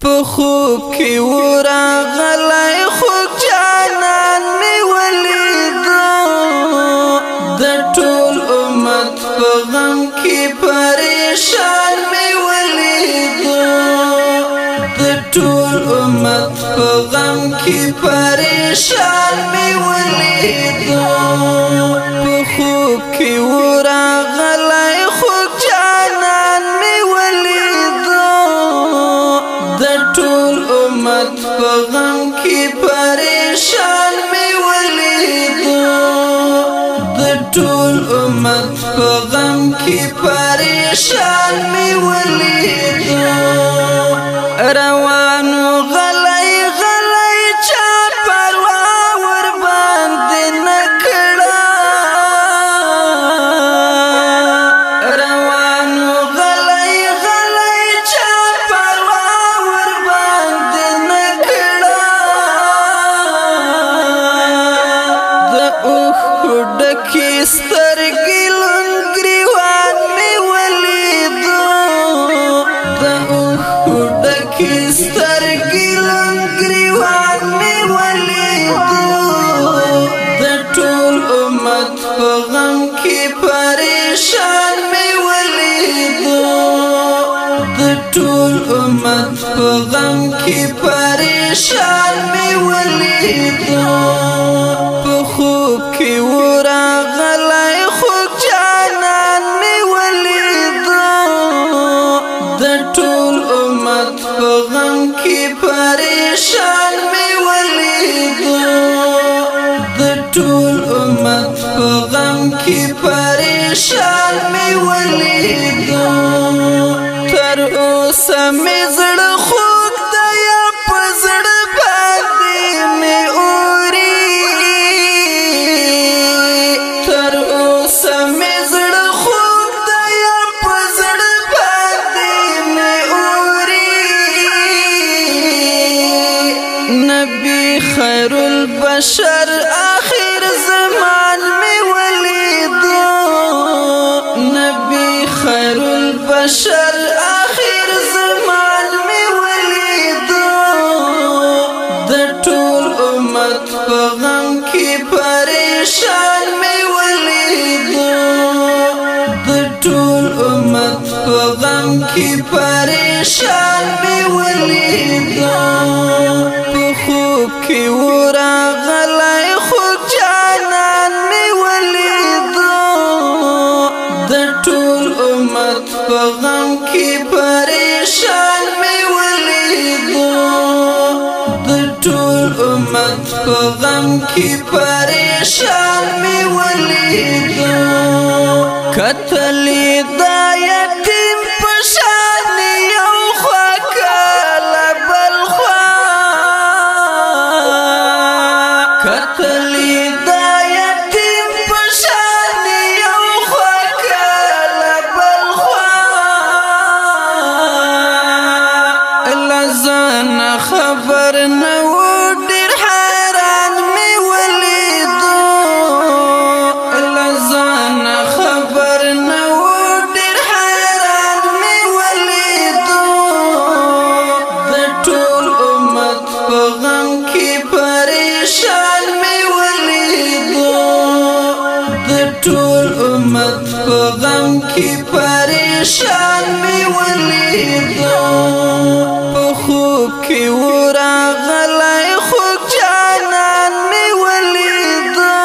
په خوب کې ورغلی خوږ جانان مې ولیدو د ټول امت په غم کې پریشان مې ولیدو د ټول امت په غم کې پریشان مې ولیدو په خوب کې ورغلی خوږ جانان مې ولیدو د ټول امت په غم کې پریشان مې ولیدو د ټول امت په غم کې پریشان مې ولیدو روانو غلی غلی چا پروا ور باندې نکړه روانو غلی غلی چا پروا ور باندې نکړه د اوښ ډکې سترګې لوند ګریوان مې ولیدو د اوښ ډکې سترګې لوند ګریوان مې ولیدو د ټول امت په غم کې پریشان مې ولیدو د ټول امت په غم کې پریشان مې ولیدو په خوب کې ورغلی خوږ جانان مې ولیدو د ټول امت په غم کې پریشان مې ولیدو د ټول امت په غم کې پریشان مې ولیدو تر اوسه مې زړه خوږ دی په زړه باندې مې اوري تر اوسه مې زړه خوږ دی په زړه باندې مې اوري نبی خیر البشر آخر زمان مې ولیدو نبی خیر البشر آخر زمان مې ولیدو د ټول امت په غم کې پریشان مې ولیدو د ټول امت په غم کې پریشان مې ولیدو په خوب کې ورغلی خوږ جانان مې ولیدو د ټول امت په غم کې پریشان مې ولیدو د ټول امت په غم کې پریشان مې ولیدو کتلې دا یتیم په شان یو خوا کله بل خوا کتلې دا یتیم په شان یو خوا کله بل خوا لزان خبر نه و ډېر حیران مې ولیدو لزان خبر نه و ډېر حیران مې ولیدو د ټول امت په غم کې پریشان مې ولیدو د ټول امت په غم کې پریشان مې ولیدو په خوب کې ورغلی خوږ جانان مې ولیدو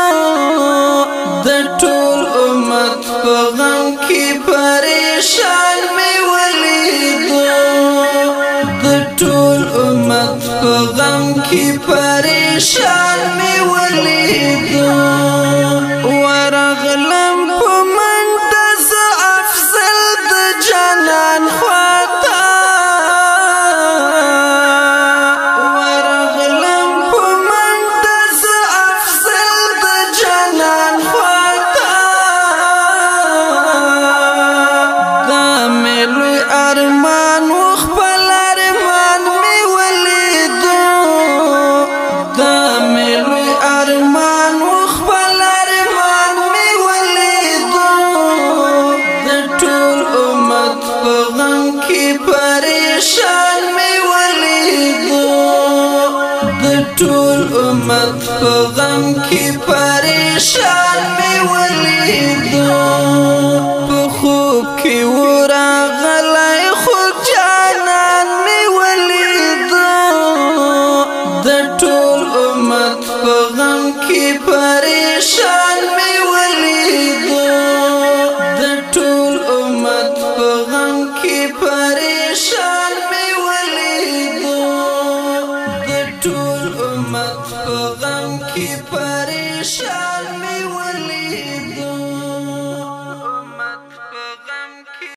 د ټول امت په غم کې پریشان مې ولیدو د ټول امت په غم کې پریشان مې ولیدو ورغلم په منډه زه افضل د جانان خواته ورغلم په منډه زه افضل د جانان خواته دا مې لوی ارمان و خپل ارمان مې ولیدو دا مې لوی ارمان و خپل ارمان ټول امت په غم کې پریشان می ولیدو په خوب کې ورغلی خو جانان می ولیدو د ټول امت په غم کې پریشان می ولیدو د ټول امت په غم کې پریشان می ولیدو د ټول امت په غم کې پریشان